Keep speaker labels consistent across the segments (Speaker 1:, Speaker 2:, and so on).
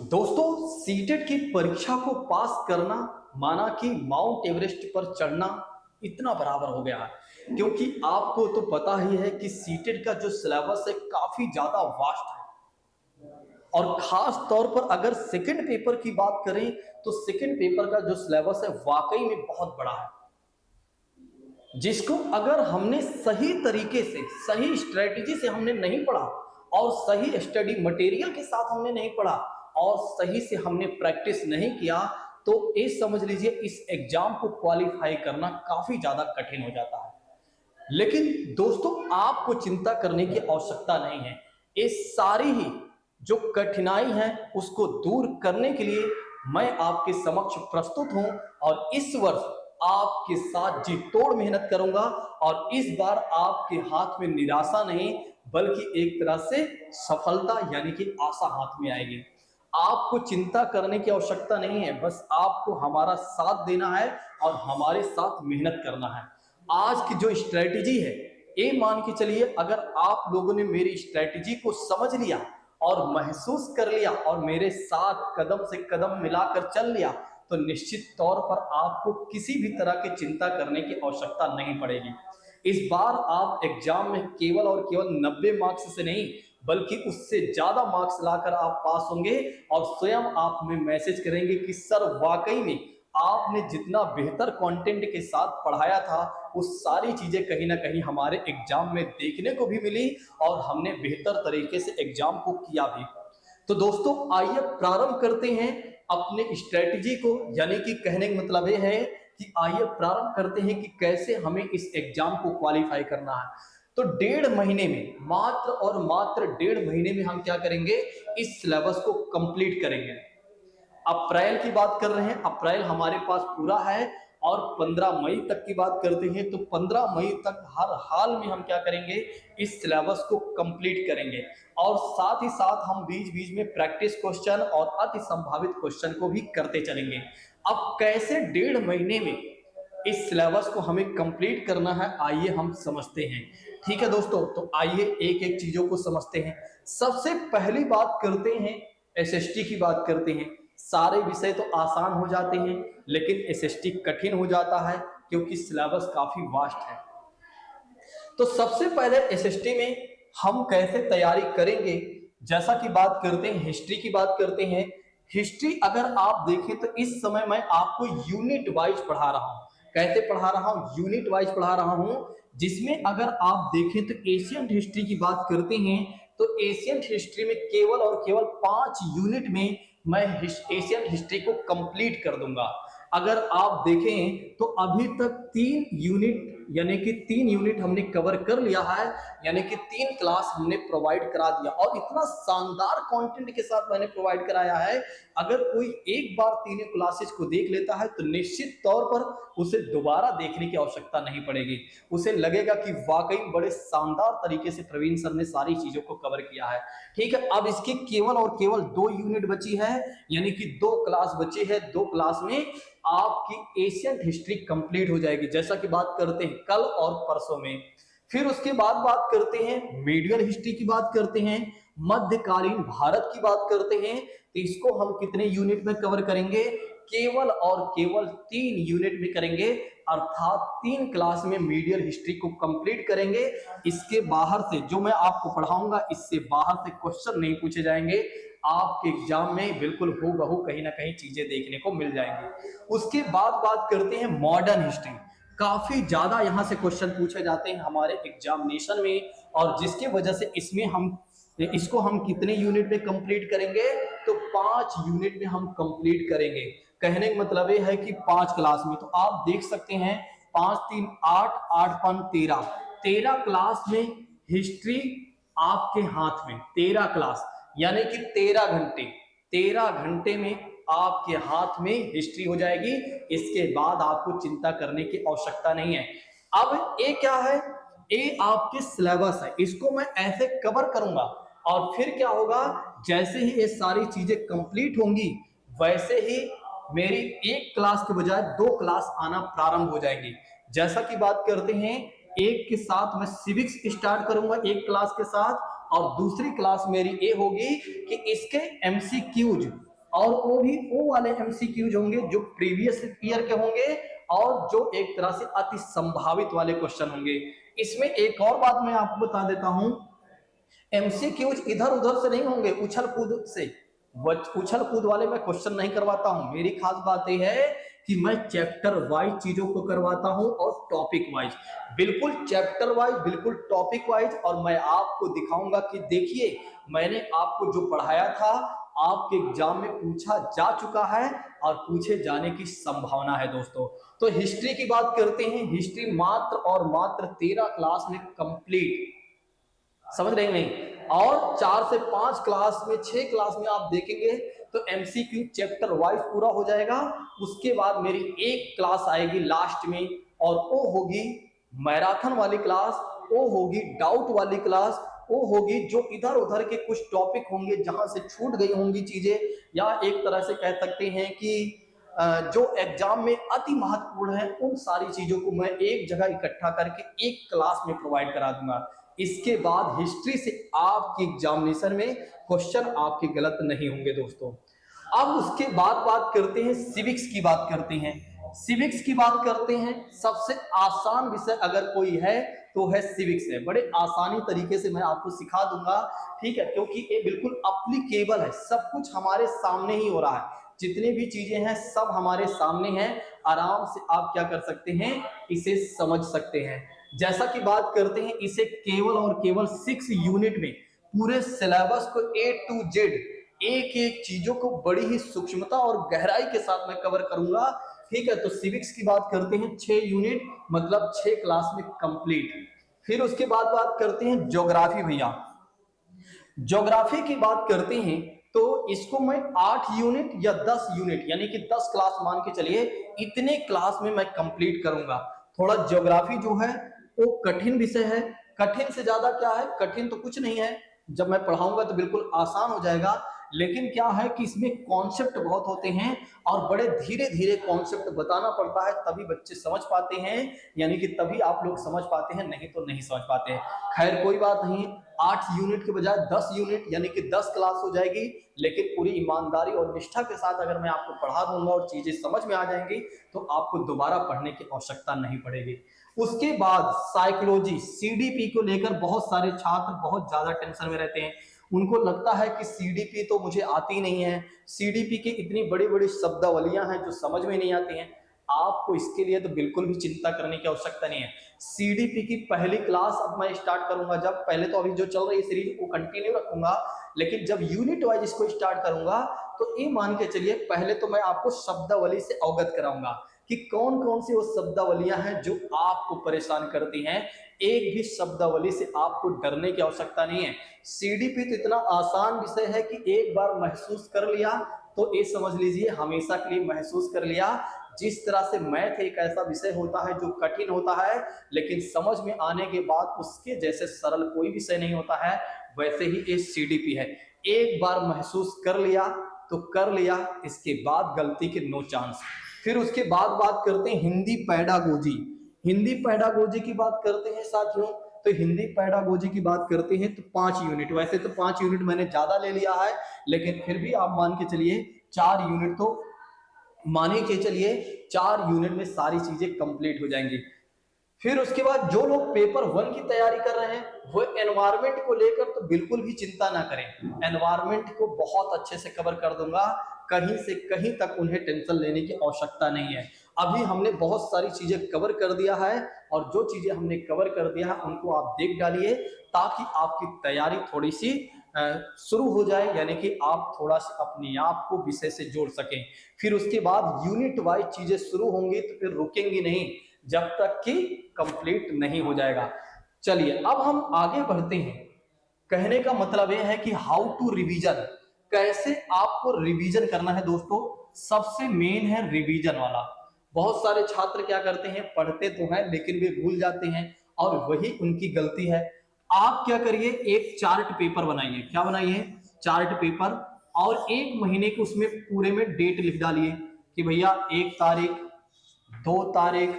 Speaker 1: दोस्तों, सीटेट की परीक्षा को पास करना माना कि माउंट एवरेस्ट पर चढ़ना इतना बराबर हो गया है। क्योंकि आपको तो पता ही है कि सीटेट का जो सिलेबस है काफी ज्यादा वास्ट है। और खास तौर पर अगर सेकंड पेपर की बात करें तो सेकंड पेपर का जो सिलेबस है वाकई में बहुत बड़ा है, जिसको अगर हमने सही तरीके से सही स्ट्रेटेजी से हमने नहीं पढ़ा और सही स्टडी मटेरियल के साथ हमने नहीं पढ़ा और सही से हमने प्रैक्टिस नहीं किया तो ये समझ लीजिए इस एग्जाम को क्वालिफाई करना काफी ज्यादा कठिन हो जाता है। लेकिन दोस्तों, आपको चिंता करने की आवश्यकता नहीं है। ये सारी ही जो कठिनाई है उसको दूर करने के लिए मैं आपके समक्ष प्रस्तुत हूं और इस वर्ष आपके साथ जी तोड़ मेहनत करूंगा। और इस बार आपके हाथ में निराशा नहीं बल्कि एक तरह से सफलता यानी कि आशा हाथ में आएगी। आपको चिंता करने की आवश्यकता नहीं है, बस आपको हमारा साथ देना है और हमारे साथ मेहनत करना है। आज की जो स्ट्रेटेजी है ये मान के चलिए, अगर आप लोगों ने मेरी स्ट्रेटेजी को समझ लिया और महसूस कर लिया और मेरे साथ कदम से कदम मिलाकर चल लिया तो निश्चित तौर पर आपको किसी भी तरह की चिंता करने की आवश्यकता नहीं पड़ेगी। इस बार आप एग्जाम में केवल और केवल 90 मार्क्स से नहीं बल्कि उससे ज्यादा मार्क्स लाकर आप पास होंगे और स्वयं आप हमें मैसेज करेंगे कि सर वाकई में आपने जितना बेहतर कंटेंट के साथ पढ़ाया था वो सारी चीजें कहीं ना कहीं हमारे एग्जाम में देखने को भी मिली और हमने बेहतर तरीके से एग्जाम को किया भी। तो दोस्तों, आइए प्रारंभ करते हैं अपने स्ट्रेटजी को, यानी कि कहने का मतलब ये है कि आइए प्रारंभ करते हैं कि कैसे हमें इस एग्जाम को क्वालिफाई करना है। तो 1.5 महीने में, मात्र और मात्र 1.5 महीने में हम क्या करेंगे, इस सिलेबस को कंप्लीट करेंगे। अप्रैल की बात कर रहे हैं, अप्रैल हमारे पास पूरा है और 15 मई तक की बात करते हैं तो 15 मई तक हर हाल में हम क्या करेंगे, इस सिलेबस को कंप्लीट करेंगे। और साथ ही साथ हम बीच बीच में प्रैक्टिस क्वेश्चन और अति संभावित क्वेश्चन को भी करते चलेंगे। अब कैसे 1.5 महीने में इस सिलेबस को हमें कंप्लीट करना है, आइए हम समझते हैं। ठीक है दोस्तों, तो आइए एक एक चीजों को समझते हैं। सबसे पहली बात करते हैं, एसएसटी की बात करते हैं। सारे विषय तो आसान हो जाते हैं लेकिन एसएसटी कठिन हो जाता है क्योंकि सिलेबस काफी वास्ट है। तो सबसे पहले एसएसटी में हम कैसे तैयारी करेंगे, जैसा कि बात करते हैं हिस्ट्री की बात करते हैं। हिस्ट्री अगर आप देखें तो इस समय मैं आपको यूनिट वाइज पढ़ा रहा हूं। कैसे पढ़ा रहा हूं, यूनिट वाइज पढ़ा रहा हूं, जिसमें अगर आप देखें तो एशियंट हिस्ट्री की बात करते हैं तो एशियंट हिस्ट्री में केवल और केवल 5 यूनिट में मैं एशियंट हिस्ट्री को कंप्लीट कर दूंगा। अगर आप देखें तो अभी तक 3 यूनिट यानी कि 3 यूनिट हमने कवर कर लिया है, यानी कि 3 क्लास हमने प्रोवाइड करा दिया और इतना शानदार कंटेंट के साथ मैंने प्रोवाइड कराया है। अगर कोई एक बार 3 क्लासेस को देख लेता है तो निश्चित तौर पर उसे दोबारा देखने की आवश्यकता नहीं पड़ेगी। उसे लगेगा कि वाकई बड़े शानदार तरीके से प्रवीण सर ने सारी चीजों को कवर किया है। ठीक है, अब इसकी केवल और केवल 2 यूनिट बची है, यानी कि 2 क्लास बची है। 2 क्लास में आपकी एशियंट हिस्ट्री कंप्लीट हो जाएगी, जैसा कि बात करते हैं कल और परसों में। फिर उसके बाद बात करते हैं मीडियल हिस्ट्री की बात करते हैं, मध्यकालीन भारत की बात करते हैं। तो इसको हम कितने यूनिट में कवर करेंगे, केवल और केवल 3 यूनिट में करेंगे, अर्थात 3 क्लास में मीडियल हिस्ट्री को कंप्लीट करेंगे। इसके बाहर से जो मैं आपको पढ़ाऊंगा इससे बाहर से क्वेश्चन नहीं पूछे जाएंगे, आपके एग्जाम में बिल्कुल हूबहू कहीं ना कहीं चीजें देखने को मिल जाएंगी। उसके बाद बात करते हैं मॉडर्न हिस्ट्री। काफी ज्यादा यहां से क्वेश्चन पूछे जाते हैं हमारे एग्जामिनेशन में और जिसकी वजह से इसको हम कितने यूनिट में कंप्लीट करेंगे, तो 5 यूनिट में हम कंप्लीट करेंगे। कहने का मतलब ये है कि 5 क्लास में, तो आप देख सकते हैं 5 3 8 8 5 13 13 क्लास में हिस्ट्री आपके हाथ में। 13 क्लास यानी कि 13 घंटे में आपके हाथ में हिस्ट्री हो जाएगी। इसके बाद आपको चिंता करने की आवश्यकता नहीं है। अब ये क्या है, ये आपके सिलेबस है, इसको मैं ऐसे कवर करूंगा और फिर क्या होगा, जैसे ही ये सारी चीजें कंप्लीट होंगी वैसे ही मेरी 1 क्लास के बजाय 2 क्लास आना प्रारंभ हो जाएंगी। जैसा कि बात करते हैं, एक के साथ मैं सिविक्स स्टार्ट करूंगा 1 क्लास के साथ और दूसरी क्लास मेरी ये होगी कि इसके एमसीक्यूज और वो भी वो वाले एमसीक्यूज होंगे जो प्रीवियस ईयर के होंगे और जो एक तरह से अति संभावित वाले क्वेश्चन होंगे। इसमें एक और बात मैं आपको बता देता हूं, एमसीक्यूज इधर उधर से नहीं होंगे, उछल कूद से। उछल कूद वाले मैं क्वेश्चन नहीं करवाता हूं। मेरी खास बात यह है कि मैं चैप्टर वाइज चीजों को करवाता हूं और टॉपिक वाइज, बिल्कुल चैप्टर वाइज, बिल्कुल टॉपिक वाइज। और मैं आपको दिखाऊंगा कि देखिए मैंने आपको जो पढ़ाया था आपके एग्जाम में पूछा जा चुका है और पूछे जाने की संभावना है दोस्तों। तो हिस्ट्री की बात करते हैं। हिस्ट्री मात्र और मात्र 13 क्लास में कंप्लीट, समझ रहे हैं नहीं? और 4 से 5 क्लास में, 6 क्लास में आप देखेंगे तो एमसीक्यू चैप्टर वाइज पूरा हो जाएगा। उसके बाद मेरी एक क्लास आएगी लास्ट में और वो होगी मैराथन वाली क्लास, वो होगी डाउट वाली क्लास, वो होगी जो इधर उधर के कुछ टॉपिक होंगे जहां से छूट गई होंगी चीजें, या एक तरह से कह सकते हैं कि जो एग्जाम में अति महत्वपूर्ण है, उन सारी चीजों को मैं एक जगह इकट्ठा करके एक क्लास में प्रोवाइड करा दूंगा। इसके बाद हिस्ट्री से आपकी एग्जामिनेशन में क्वेश्चन आपके गलत नहीं होंगे दोस्तों। अब उसके बाद बात करते हैं सिविक्स की बात करते हैं। सिविक्स की बात करते हैं, सबसे आसान विषय अगर कोई है तो है सिविक्स है। बड़े आसानी तरीके से मैं आपको सिखा दूंगा, ठीक है, क्योंकि ये बिल्कुल एप्लीकेबल है, सब कुछ हमारे सामने ही हो रहा है, जितनी भी चीजें हैं सब हमारे सामने हैं। आराम से आप क्या कर सकते हैं, इसे समझ सकते हैं। जैसा कि बात करते हैं, इसे केवल और केवल 6 यूनिट में पूरे सिलेबस को A to Z एक एक चीजों को बड़ी ही सूक्ष्मता और गहराई के साथ मैं कवर करूंगा, ठीक है। तो सिविक्स की बात करते हैं 6 यूनिट मतलब 6 क्लास में कंप्लीट। फिर उसके बाद बात करते हैं ज्योग्राफी। भैया ज्योग्राफी की बात करते हैं तो इसको मैं 8 यूनिट या 10 यूनिट यानी कि 10 क्लास मान के चलिए, इतने क्लास में मैं कंप्लीट करूंगा। थोड़ा ज्योग्राफी जो है वो कठिन विषय है। कठिन से ज्यादा क्या है, कठिन तो कुछ नहीं है, जब मैं पढ़ाऊंगा तो बिल्कुल आसान हो जाएगा। लेकिन क्या है कि इसमें कॉन्सेप्ट बहुत होते हैं और बड़े धीरे धीरे कॉन्सेप्ट बताना पड़ता है, तभी बच्चे समझ पाते हैं, यानी कि तभी आप लोग समझ पाते हैं, नहीं तो नहीं समझ पाते हैं। खैर कोई बात नहीं, 8 यूनिट के बजाय 10 यूनिट यानी कि 10 क्लास हो जाएगी। लेकिन पूरी ईमानदारी और निष्ठा के साथ अगर मैं आपको पढ़ा दूंगा और चीजें समझ में आ जाएंगी तो आपको दोबारा पढ़ने की आवश्यकता नहीं पड़ेगी। उसके बाद साइकोलॉजी, सीडीपी को लेकर बहुत सारे छात्र बहुत ज्यादा टेंशन में रहते हैं। उनको लगता है कि सीडीपी तो मुझे आती नहीं है, सीडीपी की इतनी बड़ी बड़ी शब्दावलियां हैं जो समझ में नहीं आती हैं। आपको इसके लिए तो बिल्कुल भी चिंता करने की आवश्यकता नहीं है। सीडीपी की पहली क्लास अब मैं स्टार्ट करूंगा, जब पहले तो अभी जो चल रही है सीरीज वो कंटिन्यू रखूंगा, लेकिन जब यूनिट वाइज इसको स्टार्ट करूंगा तो ये मान के चलिए पहले तो मैं आपको शब्दावली से अवगत कराऊंगा कि कौन कौन सी वो शब्दावलियां हैं जो आपको परेशान करती हैं। एक भी शब्दावली से आपको डरने की आवश्यकता नहीं है। सीडीपी तो इतना आसान विषय है कि एक बार महसूस कर लिया तो ये समझ लीजिए हमेशा के लिए महसूस कर लिया। जिस तरह से मैथ एक ऐसा विषय होता है जो कठिन होता है लेकिन समझ में आने के बाद उसके जैसे सरल कोई विषय नहीं होता है, वैसे ही ये सीडीपी है। एक बार महसूस कर लिया तो कर लिया, इसके बाद गलती के नो चांस। फिर उसके बाद बात करते हैं हिंदी पैडागोजी। हिंदी पैडागोजी की बात करते हैं साथियों, तो हिंदी पैडागोजी की बात करते हैं तो 5 यूनिट, वैसे तो 5 यूनिट मैंने ज्यादा ले लिया है लेकिन फिर भी आप मान के चलिए 4 यूनिट तो माने के चलिए 4 यूनिट में सारी चीजें कंप्लीट हो जाएंगी। फिर उसके बाद जो लोग पेपर 1 की तैयारी कर रहे हैं वो एनवायरमेंट को लेकर तो बिल्कुल भी चिंता ना करें। एनवायरमेंट को बहुत अच्छे से कवर कर दूंगा, कहीं से कहीं तक उन्हें टेंशन लेने की आवश्यकता नहीं है। अभी हमने बहुत सारी चीजें कवर कर दिया है और जो चीजें हमने कवर कर दिया है उनको आप देख डालिए ताकि आपकी तैयारी थोड़ी सी शुरू हो जाए, यानी कि आप थोड़ा सा अपने आप को विषय से जोड़ सकें। फिर उसके बाद यूनिट वाइज चीजें शुरू होंगी तो फिर रुकेंगी नहीं जब तक कि कंप्लीट नहीं हो जाएगा। चलिए अब हम आगे बढ़ते हैं। कहने का मतलब यह है कि हाउ टू रिवीजन, कैसे आपको रिवीजन करना है दोस्तों। सबसे मेन है रिवीजन वाला। बहुत सारे छात्र क्या करते हैं, पढ़ते तो हैं लेकिन वे भूल जाते हैं और वही उनकी गलती है। आप क्या करिए, एक चार्ट पेपर बनाइए। क्या बनाइए, चार्ट पेपर, और 1 महीने के उसमें पूरे में डेट लिख डालिए कि भैया 1 तारीख, 2 तारीख,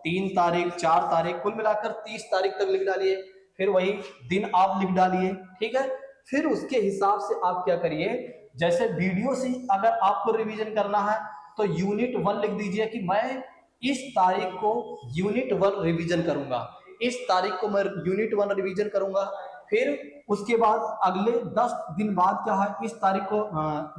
Speaker 1: 3 तारीख, 4 तारीख, कुल मिलाकर 30 तारीख तक लिख डालिए। फिर वही दिन आप लिख डालिए, ठीक है। फिर उसके हिसाब से आप क्या करिए, जैसे वीडियो से अगर आपको रिवीजन करना है तो यूनिट 1 लिख दीजिए कि मैं इस तारीख को यूनिट 1 रिवीजन करूंगा, इस तारीख को मैं यूनिट 1 रिवीजन करूंगा। फिर उसके बाद अगले 10 दिन बाद क्या है, इस तारीख को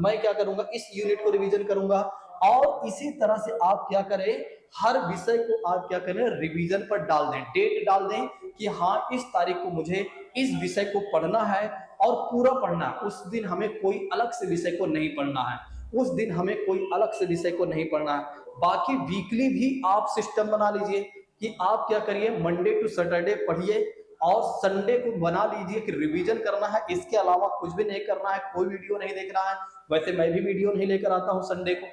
Speaker 1: मैं क्या करूंगा, इस यूनिट को रिवीजन करूंगा। और इसी तरह से आप क्या करें, हर विषय को आप क्या करें, रिवीजन पर डाल दें, डेट डाल दें कि हाँ इस तारीख को मुझे इस विषय को पढ़ना है और पूरा पढ़ना है। उस दिन हमें कोई अलग से विषय को नहीं पढ़ना है, उस दिन हमें कोई अलग से विषय को नहीं पढ़ना है। बाकी वीकली भी आप सिस्टम बना लीजिए कि आप क्या करिए, मंडे टू सैटरडे पढ़िए और संडे को बना लीजिए कि रिवीजन करना है, इसके अलावा कुछ भी नहीं करना है, कोई वीडियो नहीं देखना है। वैसे मैं भी वीडियो नहीं लेकर आता हूं संडे को,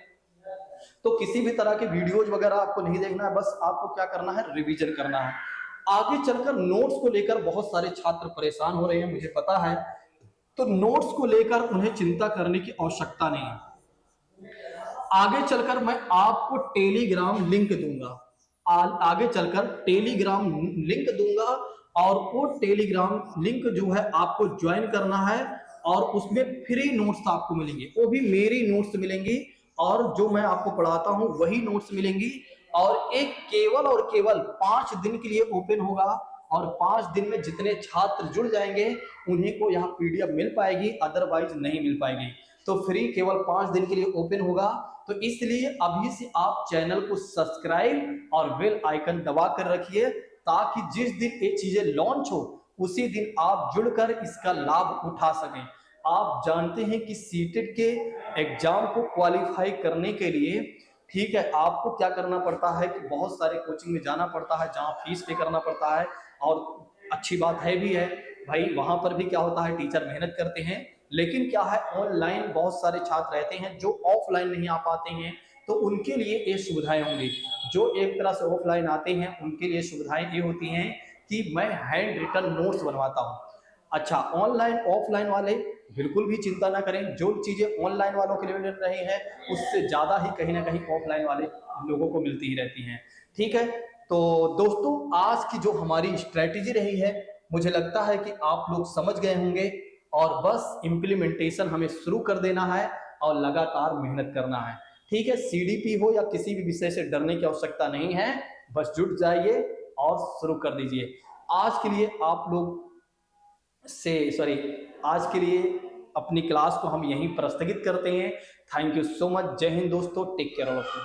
Speaker 1: तो किसी भी तरह के वीडियोज वगैरह आपको नहीं देखना है, बस आपको क्या करना है, रिवीजन करना है। आगे चलकर नोट्स को लेकर बहुत सारे छात्र परेशान हो रहे हैं, मुझे पता है, तो नोट्स को लेकर उन्हें चिंता करने की आवश्यकता नहीं है। आगे चलकर मैं आपको टेलीग्राम लिंक दूंगा, आगे चलकर टेलीग्राम लिंक दूंगा और वो टेलीग्राम लिंक जो है आपको ज्वाइन करना है और उसमें फ्री नोट्स आपको मिलेंगे, वो भी मेरी नोट्स मिलेंगी और जो मैं आपको पढ़ाता हूं वही नोट्स मिलेंगी। और एक केवल और केवल 5 दिन के लिए ओपन होगा और 5 दिन में जितने छात्र जुड़ जाएंगे उन्हीं को यहाँ पीडीएफ मिल पाएगी, अदरवाइज नहीं मिल पाएगी। तो फ्री केवल 5 दिन के लिए ओपन होगा, तो इसलिए अभी से आप चैनल को सब्सक्राइब और बेल आइकन दबा कर रखिए ताकि जिस दिन ये चीजें लॉन्च हो उसी दिन आप जुड़कर इसका लाभ उठा सकें। आप जानते हैं कि सीटेट के एग्जाम को क्वालिफाई करने के लिए, ठीक है, आपको क्या करना पड़ता है कि बहुत सारे कोचिंग में जाना पड़ता है जहां फीस पे करना पड़ता है। और अच्छी बात है भी है भाई, वहां पर भी क्या होता है, टीचर मेहनत करते हैं, लेकिन क्या है, ऑनलाइन बहुत सारे छात्र रहते हैं जो ऑफलाइन नहीं आ पाते हैं, तो उनके लिए ये सुविधाएं होंगी। जो एक तरह से ऑफलाइन आते हैं उनके लिए सुविधाएं ये होती हैं कि मैं हैंड रिटन नोट्स बनवाता हूँ। अच्छा, ऑनलाइन ऑफलाइन वाले बिल्कुल भी चिंता ना करें, जो चीजें ऑनलाइन वालों के लिए मिल रही हैं उससे ज्यादा ही कहीं ना कहीं ऑफलाइन वाले लोगों को मिलती ही रहती हैं। ठीक है, तो दोस्तों आज की जो हमारी स्ट्रेटेजी रही है, मुझे लगता है कि आप लोग समझ गए होंगे और बस इम्प्लीमेंटेशन हमें शुरू कर देना है और लगातार मेहनत करना है। ठीक है, सीडीपी हो या किसी भी विषय से डरने की आवश्यकता नहीं है, बस जुट जाइए और शुरू कर दीजिए। आज के लिए आप लोग आज के लिए अपनी क्लास को हम यहीं पर स्थगित करते हैं। Thank you so much. जय हिंद दोस्तों, टेक केयर ऑफ यू।